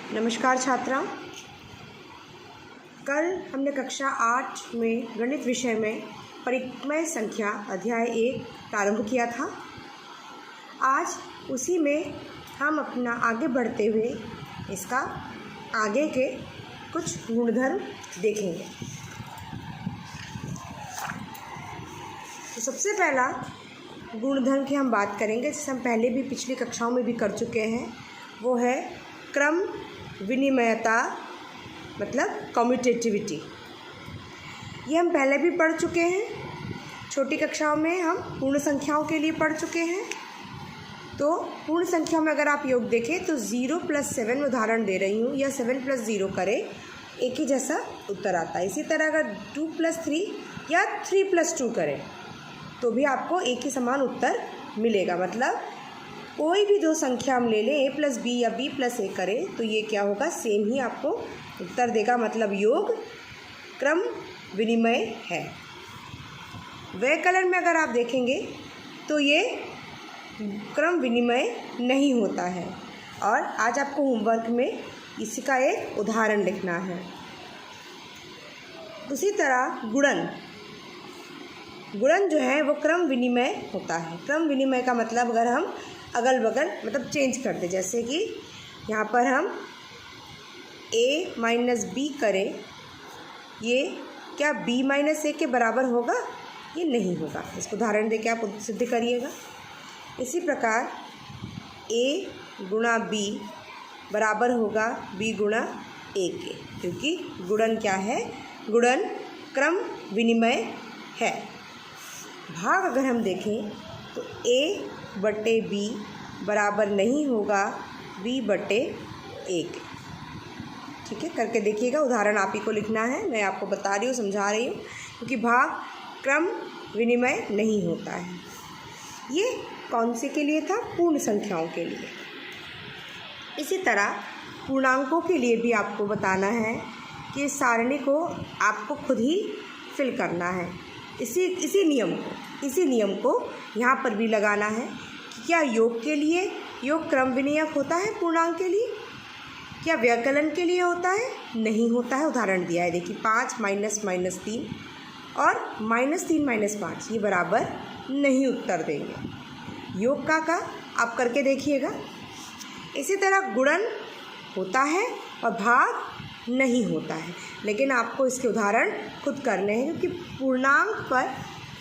नमस्कार छात्रा। कल हमने कक्षा 8 में गणित विषय में परिमेय संख्या अध्याय 1 प्रारंभ किया था। आज उसी में हम अपना आगे बढ़ते हुए इसका आगे के कुछ गुणधर्म देखेंगे। तो सबसे पहला गुणधर्म की हम बात करेंगे, जिसे हम पहले भी पिछली कक्षाओं में भी कर चुके हैं, वो है क्रम विनिमयता, मतलब कम्यूटेटिविटी। ये हम पहले भी पढ़ चुके हैं। छोटी कक्षाओं में हम पूर्ण संख्याओं के लिए पढ़ चुके हैं। तो पूर्ण संख्याओं में अगर आप योग देखें तो 0 + 7 में उदाहरण दे रही हूँ, या 7 + 0 करें, एक ही जैसा उत्तर आता है। इसी तरह अगर 2 + 3 या 3 + 2 करें तो भी आपको एक ही समान उत्तर मिलेगा। मतलब कोई भी दो संख्या हम ले लें, a + b या b + a करें, तो ये क्या होगा, सेम ही आपको उत्तर देगा। मतलब योग क्रम विनिमय है। वैकलन में अगर आप देखेंगे तो ये क्रम विनिमय नहीं होता है। और आज आपको होमवर्क में इसका एक उदाहरण लिखना है। उसी तरह गुणन जो है वो क्रम विनिमय होता है। क्रम विनिमय का मतलब अगर हम अगल बगल मतलब चेंज कर दें, जैसे कि यहाँ पर हम a - b करें, ये क्या b - a के बराबर होगा? ये नहीं होगा। इसको उदाहरण देके आप सिद्ध करिएगा। इसी प्रकार a × b बराबर होगा b × a के, क्योंकि गुणन क्या है? गुणन क्रम विनिमय है। भाग अगर हम देखें तो a/b बराबर नहीं होगा b/a के। ठीक है, करके देखिएगा। उदाहरण आप ही को लिखना है, मैं आपको बता रही हूँ, समझा रही हूँ, क्योंकि भाग क्रम विनिमय नहीं होता है। ये कौन से के लिए था? पूर्ण संख्याओं के लिए। इसी तरह पूर्णांकों के लिए भी आपको बताना है कि इस सारणी को आपको खुद ही फिल करना है। इसी नियम को यहाँ पर भी लगाना है कि क्या योग के लिए योग क्रम विनिमय होता है? पूर्णांक के लिए क्या व्यवकलन के लिए होता है? नहीं होता है। उदाहरण दिया है, देखिए 5 - -3 और -3 - 5 ये बराबर नहीं उत्तर देंगे। योग का आप करके देखिएगा। इसी तरह गुणन होता है और भाग नहीं होता है, लेकिन आपको इसके उदाहरण खुद करने हैं, क्योंकि पूर्णांक पर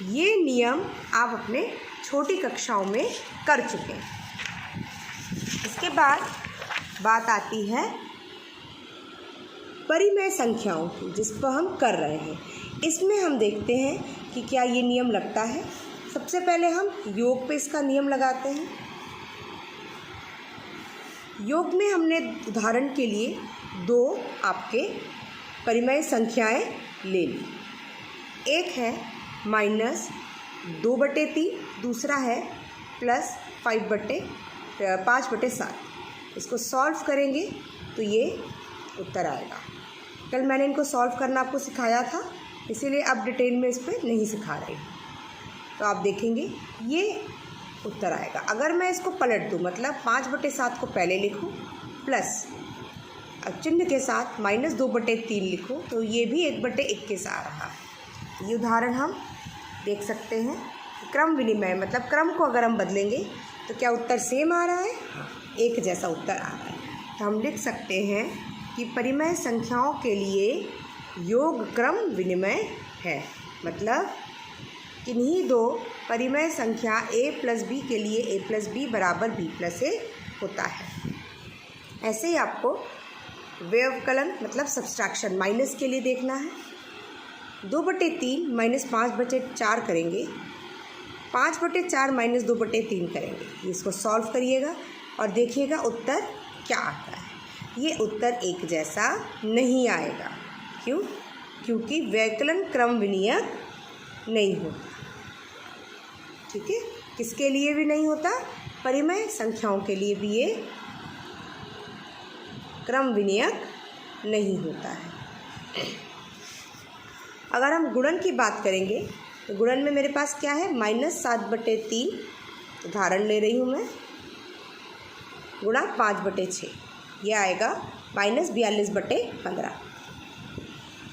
ये नियम आप अपने छोटी कक्षाओं में कर चुके हैं। इसके बाद बात आती है परिमेय संख्याओं की, जिस पर हम कर रहे हैं। इसमें हम देखते हैं कि क्या ये नियम लगता है। सबसे पहले हम योग पे इसका नियम लगाते हैं। योग में हमने उदाहरण के लिए 2 आपके परिमेय संख्याएं ले ली। एक है -2/3, दूसरा है +5/7। इसको सॉल्व करेंगे तो ये उत्तर आएगा। कल मैंने इनको सॉल्व करना आपको सिखाया था, इसीलिए अब डिटेल में इस पर नहीं सिखा रही। तो आप देखेंगे ये उत्तर आएगा। अगर मैं इसको पलट दूँ, मतलब 5/7 को पहले लिखूँ प्लस अब चिन्ह के साथ -2/3 लिखूँ, तो ये भी 1/21 आ रहा है। ये उदाहरण हम देख सकते हैं। क्रम विनिमय मतलब क्रम को अगर हम बदलेंगे तो क्या उत्तर सेम आ रहा है? एक जैसा उत्तर आ रहा है। तो हम लिख सकते हैं कि परिमेय संख्याओं के लिए योग क्रम विनिमय है। मतलब किन्हीं 2 परिमेय संख्या a + b के लिए a + b बराबर b + a होता है। ऐसे ही आपको व्यवकलन मतलब सब्सट्रैक्शन माइनस के लिए देखना है। 2/3 - 5/4 करेंगे, 5/4 - 2/3 करेंगे। इसको सॉल्व करिएगा और देखिएगा उत्तर क्या आता है। ये उत्तर एक जैसा नहीं आएगा। क्यों? क्योंकि व्यवकलन क्रम विनिमय नहीं होता। ठीक है, किसके लिए भी नहीं होता? परिमेय संख्याओं के लिए भी ये क्रम विनिमय नहीं होता है। अगर हम गुणन की बात करेंगे तो गुणन में मेरे पास क्या है? -7/3 उदाहरण ले रही हूँ मैं, गुणा 5/6 ये आएगा -42/15।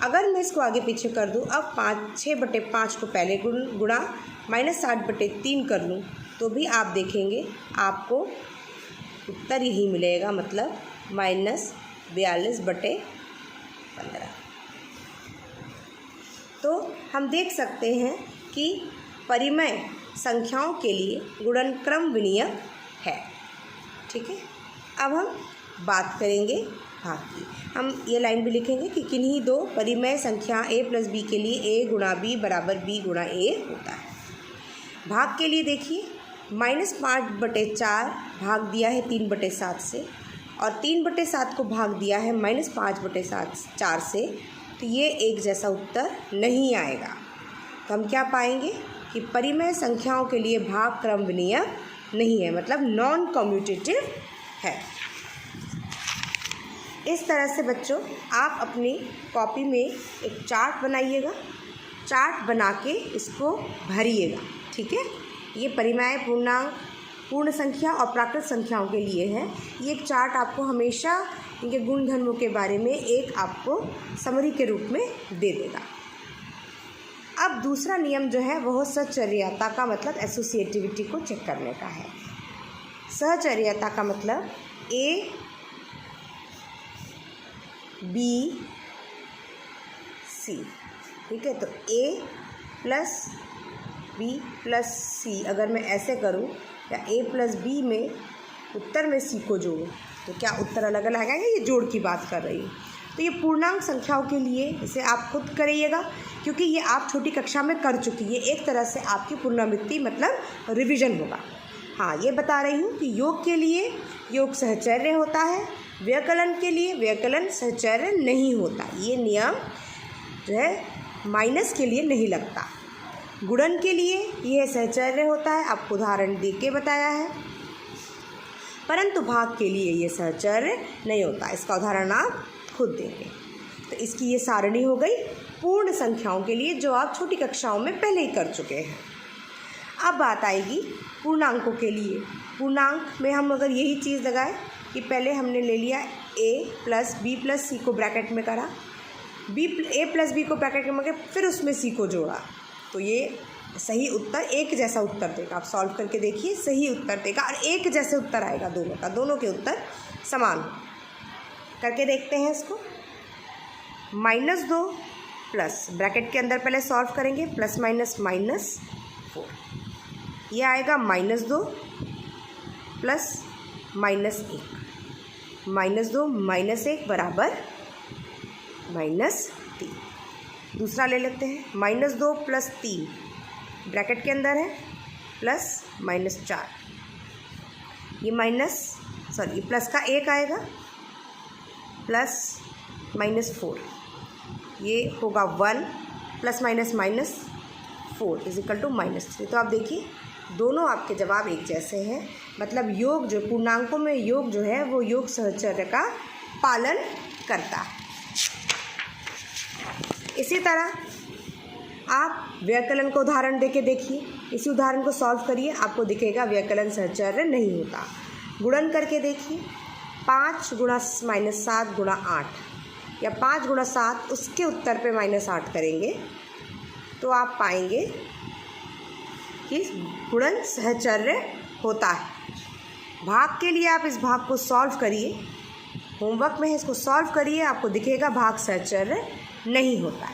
अगर मैं इसको आगे पीछे कर दूं, अब 6/5 को पहले गुणा -60/3 कर लूं, तो भी आप देखेंगे आपको उत्तर यही मिलेगा, मतलब -42/15। तो हम देख सकते हैं कि परिमेय संख्याओं के लिए गुणनक्रम विनियक है। ठीक है, अब हम बात करेंगे भाग की। हम ये लाइन भी लिखेंगे कि किन्हीं दो परिमेय संख्या a + b के लिए a × b = b × a होता है। भाग के लिए देखिए, -5/4 भाग दिया है 3/7 से, और 3/7 को भाग दिया है -5/4 से, तो ये एक जैसा उत्तर नहीं आएगा। तो हम क्या पाएंगे कि परिमेय संख्याओं के लिए भाग क्रम विनियक नहीं है, मतलब नॉन कम्यूटेटिव है। इस तरह से बच्चों आप अपनी कॉपी में एक चार्ट बनाइएगा, चार्ट बना के इसको भरिएगा। ठीक है, ये परिमेय, पूर्णांक, पूर्ण संख्या और प्राकृत संख्याओं के लिए है। ये एक चार्ट आपको हमेशा इनके गुणधर्मों के बारे में एक आपको समरी के रूप में दे देगा। अब दूसरा नियम जो है वह सहचर्यता का मतलब एसोसिएटिविटी को चेक करने का है। सहचर्यता का मतलब A, B, C। ठीक है, तो A + B + C अगर मैं ऐसे करूं, या A + B में उत्तर में C को जोड़ूं, तो क्या उत्तर अलग अलग आएगा? ये जोड़ की बात कर रही हूँ। तो ये पूर्णांक संख्याओं के लिए इसे आप खुद करिएगा, क्योंकि ये आप छोटी कक्षा में कर चुकी है। एक तरह से आपकी पुनरावृत्ति मतलब रिवीजन होगा। हाँ, ये बता रही हूँ कि योग के लिए योग सहचर्य होता है, व्यकलन के लिए व्यकलन सहचर्य नहीं होता। ये नियम जो है माइनस के लिए नहीं लगता। गुणन के लिए यह सहचर्य होता है, आपको उदाहरण दे के बताया है, परंतु भाग के लिए ये सहचर्य नहीं होता। इसका उदाहरण आप खुद देंगे। तो इसकी ये सारणी हो गई पूर्ण संख्याओं के लिए, जो आप छोटी कक्षाओं में पहले ही कर चुके हैं। अब बात आएगी पूर्णांकों के लिए। पूर्णांक में हम अगर यही चीज़ लगाए कि पहले हमने ले लिया a + b + c को ब्रैकेट में करा, a + b को ब्रैकेट में करके फिर उसमें c को जोड़ा, तो ये सही उत्तर एक जैसा उत्तर देगा। आप सॉल्व करके देखिए, सही उत्तर देगा और एक जैसे उत्तर आएगा दोनों का, दोनों के उत्तर समान करके देखते हैं इसको। -2 प्लस ब्रैकेट के अंदर पहले सॉल्व करेंगे, +- -4, ये आएगा -2 + -1, -2 - 1 = -3। दूसरा ले लेते हैं, -2 + 3 ब्रैकेट के अंदर है, +-4, ये प्लस का 1 आएगा, +-4, ये होगा 1 +- -4 = -3। तो आप देखिए दोनों आपके जवाब एक जैसे हैं, मतलब योग जो पूर्णांकों में योग जो है वो योग सहचर्य का पालन करता है। इसी तरह आप व्यकलन को उदाहरण देके देखिए, इसी उदाहरण को सॉल्व करिए, आपको दिखेगा व्यकलन सहचर्य नहीं होता। गुणन करके देखिए, 5 × -7 × 8 या 5 × 7, उसके उत्तर पे -8 करेंगे तो आप पाएंगे कि गुणन सहचर्य होता है। भाग के लिए आप इस भाग को सॉल्व करिए, होमवर्क में है, इसको सॉल्व करिए, आपको दिखेगा भाग सहचर्य नहीं होता है।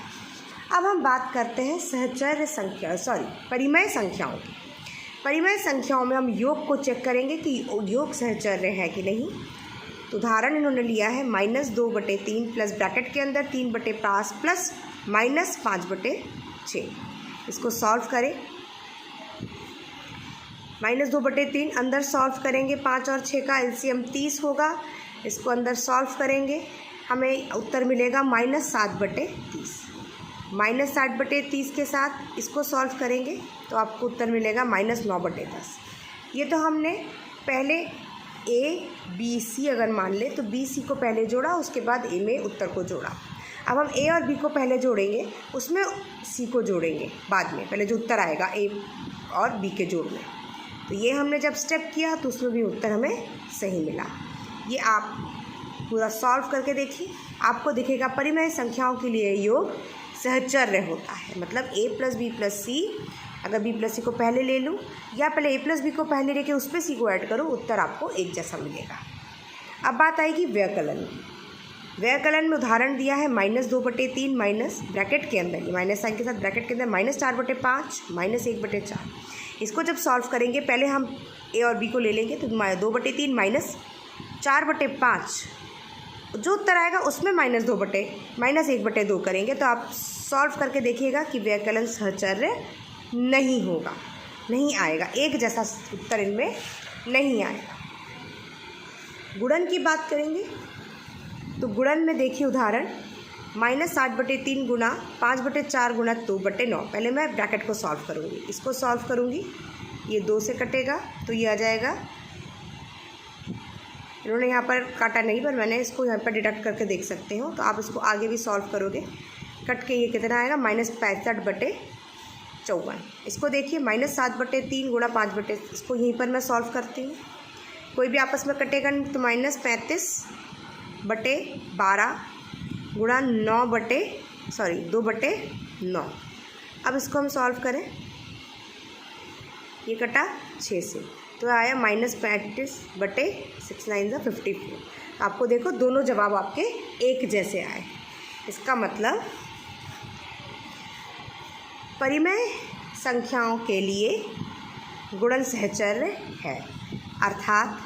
अब हम बात करते हैं परिमेय संख्याओं की। परिमेय संख्याओं में हम योग को चेक करेंगे कि योग सहचर्य है कि नहीं। तो उदाहरण इन्होंने लिया है -2/3 प्लस ब्रैकेट के अंदर 3/5 प्लस -5/6। इसको सॉल्व करें, -2/3 अंदर सॉल्व करेंगे, 5 और 6 का एलसीएम 30 होगा, इसको अंदर सॉल्व करेंगे, हमें उत्तर मिलेगा -7/30। -7/30 के साथ इसको सॉल्व करेंगे तो आपको उत्तर मिलेगा -9/10। ये तो हमने पहले A, B, C अगर मान ले तो B, C को पहले जोड़ा, उसके बाद A में उत्तर को जोड़ा। अब हम A और B को पहले जोड़ेंगे, उसमें C को जोड़ेंगे बाद में, पहले जो उत्तर आएगा A और B के जोड़ में। तो ये हमने जब स्टेप किया तो उसमें भी उत्तर हमें सही मिला। ये आप पूरा सॉल्व करके देखिए, आपको दिखेगा परिमेय संख्याओं के लिए योग सहचर्य होता है। मतलब a प्लस बी प्लस सी, अगर b प्लस सी को पहले ले लूँ या पहले a प्लस बी को पहले लेके उस पर c को ऐड करूँ, उत्तर आपको एक जैसा मिलेगा। अब बात आएगी व्यवकलन। व्यवकलन में उदाहरण दिया है -2/3 माइनस ब्रैकेट के अंदर, ये माइनस साइन के साथ ब्रैकेट के अंदर -4/5 -1/4। इसको जब सॉल्व करेंगे पहले हम a और b को ले लेंगे, तो 2/3 माइनस 4/5, जो उत्तर आएगा उसमें -1/2 करेंगे, तो आप सॉल्व करके देखिएगा कि व्यवकलन सहचर्य नहीं होगा, नहीं आएगा, एक जैसा उत्तर इनमें नहीं आएगा। गुणन की बात करेंगे तो गुणन में देखिए उदाहरण -7/3 गुना 5/4 गुना 2/9। पहले मैं ब्रैकेट को सॉल्व करूँगी, इसको सॉल्व करूँगी, ये 2 से कटेगा तो ये आ जाएगा, इन्होंने यहाँ पर काटा नहीं पर मैंने इसको यहाँ पर डिडक्ट करके देख सकते हो, तो आप इसको आगे भी सॉल्व करोगे, कट के ये कितना आएगा -65/54। इसको देखिए -7/3 गुना 5 इसको यहीं पर मैं सॉल्व करती हूँ, कोई भी आपस में कटेगा नहीं, तो -35/12 गुणा 2/9। अब इसको हम सॉल्व करें, ये कटा 6 से, तो आया -35/6 9 54। आपको देखो दोनों जवाब आपके एक जैसे आए। इसका मतलब परिमेय संख्याओं के लिए गुणन सहचर्य है, अर्थात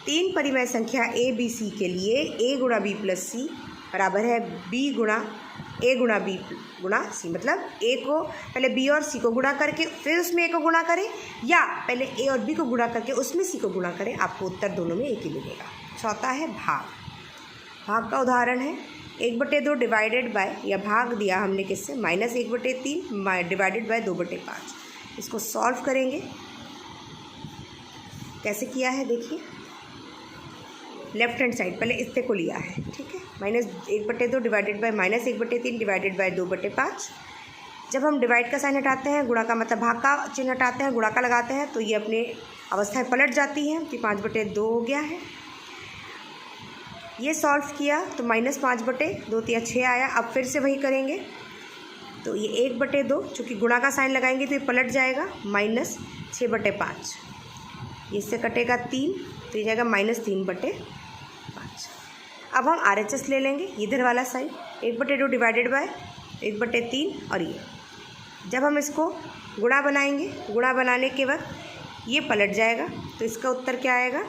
3 परिमेय संख्या a b c के लिए a गुणा b प्लस सी बराबर है b गुणा a गुणा b गुणा c। मतलब a को पहले b और c को गुणा करके फिर उसमें a को गुणा करें, या पहले a और b को गुणा करके उसमें c को गुणा करें, आपको उत्तर दोनों में एक ही मिलेगा। चौथा है भाग। भाग का उदाहरण है 1/2 डिवाइडेड बाय, या भाग दिया हमने किससे, -1/3 डिवाइडेड बाय 2/5। इसको सॉल्व करेंगे, कैसे किया है देखिए, लेफ्ट हैंड साइड पहले इससे को लिया है, ठीक है, -1/2 डिवाइडेड बाय -1/3 डिवाइडेड बाय 2/5। जब हम डिवाइड का साइन हटाते हैं, गुणा का मतलब भाग का चिन्ह हटाते हैं, गुणा का लगाते हैं, तो ये अपने अवस्थाएं पलट जाती हैं, तो 5/2 हो गया है। ये सॉल्व किया तो -5/2 या 6 आया। अब फिर से वही करेंगे, तो ये 1/2, चूँकि गुणा का साइन लगाएंगे तो ये पलट जाएगा, -6/5। इससे कटेगा 3, तो ये जाएगा -3/5। अब हम RHS ले लेंगे, इधर वाला साइड 1/2 डिवाइडेड बाय 1/3, और ये जब हम इसको गुणा बनाएंगे, गुणा बनाने के वक्त ये पलट जाएगा, तो इसका उत्तर क्या आएगा,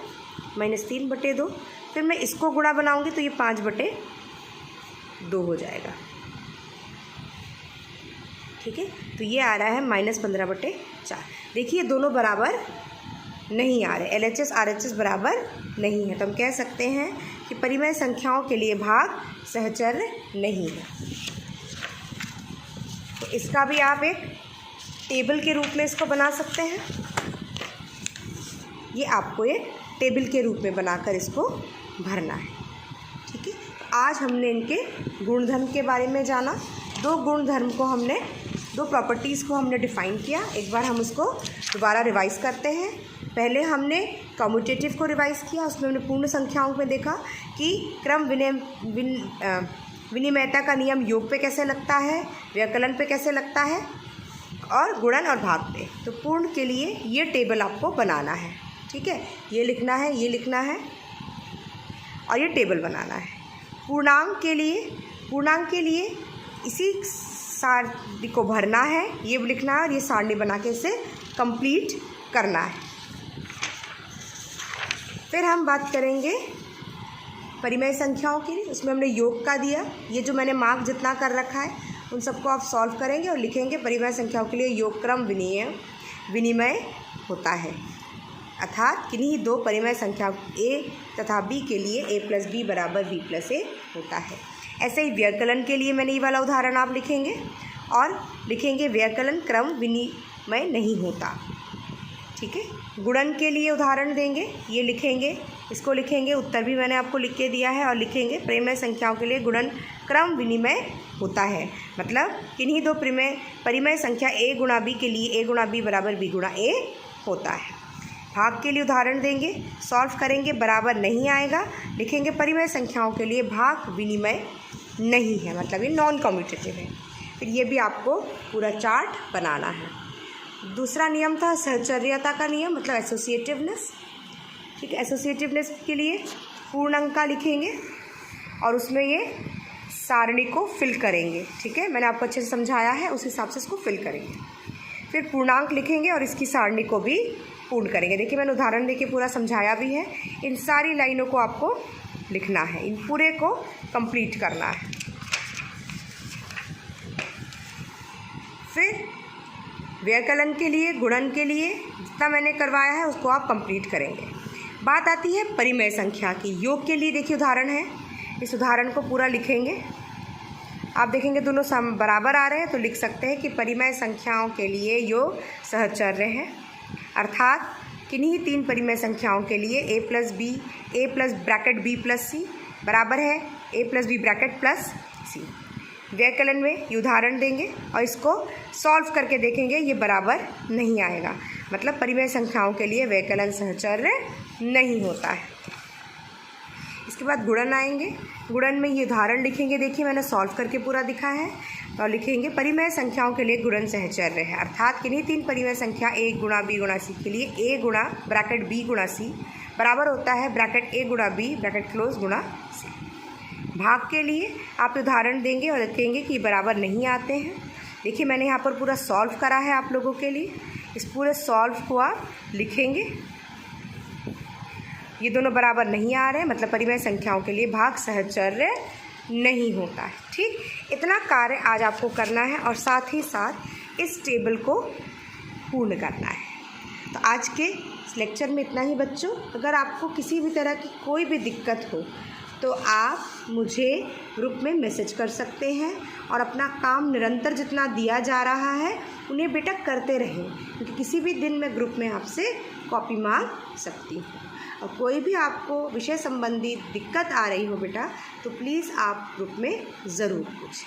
-3/2। फिर मैं इसको गुणा बनाऊंगी तो ये 5/2 हो जाएगा, ठीक है, तो ये आ रहा है -15/4। देखिए दोनों बराबर नहीं आ रहे, LHS RHS बराबर नहीं है, तो हम कह सकते हैं कि परिमेय संख्याओं के लिए भाग सहचर्य नहीं है। तो इसका भी आप एक टेबल के रूप में इसको बना सकते हैं, ये आपको एक टेबल के रूप में बनाकर इसको भरना है, ठीक है। आज हमने इनके गुणधर्म के बारे में जाना, 2 गुणधर्म को हमने, 2 प्रॉपर्टीज़ को हमने डिफ़ाइन किया। एक बार हम उसको दोबारा रिवाइज़ करते हैं। पहले हमने कम्यूटेटिव को रिवाइज़ किया, उसमें हमने पूर्ण संख्याओं में देखा कि क्रम विनिमयता का नियम योग पे कैसे लगता है, व्यवकलन पे कैसे लगता है, और गुणन और भाग पे। तो पूर्ण के लिए ये टेबल आपको बनाना है, ठीक है, ये लिखना है, ये लिखना है, और ये टेबल बनाना है। पूर्णांक के लिए इसी सारणी को भरना है, ये लिखना है, और ये सारणी बना के इसे कंप्लीट करना है। फिर हम बात करेंगे परिमेय संख्याओं की, उसमें हमने योग का दिया, ये जो मैंने मार्क जितना कर रखा है उन सबको आप सॉल्व करेंगे और लिखेंगे परिमेय संख्याओं के लिए योग क्रम विनिमय होता है, अर्थात किन्हीं 2 परिमेय संख्या a तथा b के लिए a प्लस b बराबर b प्लस a होता है। ऐसे ही व्यवकलन के लिए मैंने ये वाला उदाहरण आप लिखेंगे, और लिखेंगे व्यवकलन क्रम विनिमय नहीं होता, ठीक है। गुणन के लिए उदाहरण देंगे, ये लिखेंगे, इसको लिखेंगे, उत्तर भी मैंने आपको लिख के दिया है, और लिखेंगे परिमेय संख्याओं के लिए गुणन क्रम विनिमय होता है, मतलब किन्हीं 2 परिमेय संख्या a गुणा b के लिए a गुणा b बराबर b गुणा a होता है। भाग के लिए उदाहरण देंगे, सॉल्व करेंगे, बराबर नहीं आएगा, लिखेंगे परिमेय संख्याओं के लिए भाग विनिमय नहीं है, मतलब ये नॉन कम्यूटेटिव है। फिर ये भी आपको पूरा चार्ट बनाना है। दूसरा नियम था सहचर्यता का नियम, मतलब एसोसिएटिवनेस। ठीक है, एसोसिएटिवनेस के लिए पूर्णांक का लिखेंगे और उसमें ये सारणी को फिल करेंगे। ठीक है, मैंने आपको अच्छे से समझाया है, उस हिसाब से इसको फिल करेंगे। फिर पूर्णांक लिखेंगे और इसकी सारणी को भी पूर्ण करेंगे। देखिए मैंने उदाहरण देके पूरा समझाया भी है। इन सारी लाइनों को आपको लिखना है, इन पूरे को कंप्लीट करना है। फिर व्यवकलन के लिए, गुणन के लिए जितना मैंने करवाया है उसको आप कंप्लीट करेंगे। बात आती है परिमेय संख्या की। योग के लिए देखिए उदाहरण है, इस उदाहरण को पूरा लिखेंगे। आप देखेंगे दोनों बराबर आ रहे हैं तो लिख सकते हैं कि परिमेय संख्याओं के लिए योग सहचर्य है, अर्थात किन्हीं 3 परिमेय संख्याओं के लिए a plus B, a plus bracket b plus C बराबर है a plus B bracket plus C. व्यवकलन में ये उदाहरण देंगे और इसको सॉल्व करके देखेंगे, ये बराबर नहीं आएगा, मतलब परिमेय संख्याओं के लिए व्यवकलन सहचर्य नहीं होता है। इसके बाद गुणन आएंगे। गुणन में ये उदाहरण लिखेंगे, देखिए मैंने सॉल्व करके पूरा दिखा है, और लिखेंगे परिमेय संख्याओं के लिए गुणन सहचर्य है, अर्थात किन्हीं 3 परिमेय संख्या a गुणा b गुणा c के लिए a गुणा ब्रैकेट b गुणा c बराबर होता है ब्रैकेट a गुणा b ब्रैकेट क्लोज गुणा c। भाग के लिए आप उदाहरण देंगे और देखेंगे कि बराबर नहीं आते हैं। देखिए मैंने यहाँ पर पूरा सॉल्व करा है आप लोगों के लिए, इस पूरे सॉल्व को आप लिखेंगे। ये दोनों बराबर नहीं आ रहे हैं, मतलब परिमेय संख्याओं के लिए भाग सहचर्य नहीं होता है। ठीक, इतना कार्य आज आपको करना है और साथ ही साथ इस टेबल को पूर्ण करना है। तो आज के इस लेक्चर में इतना ही बच्चों। अगर आपको किसी भी तरह की कोई भी दिक्कत हो तो आप मुझे ग्रुप में मैसेज कर सकते हैं, और अपना काम निरंतर जितना दिया जा रहा है उन्हें बेटा करते रहें, क्योंकि किसी भी दिन मैं ग्रुप में आपसे कॉपी मांग सकती हूँ। और कोई भी आपको विषय संबंधी दिक्कत आ रही हो बेटा तो प्लीज़ आप ग्रुप में ज़रूर पूछें।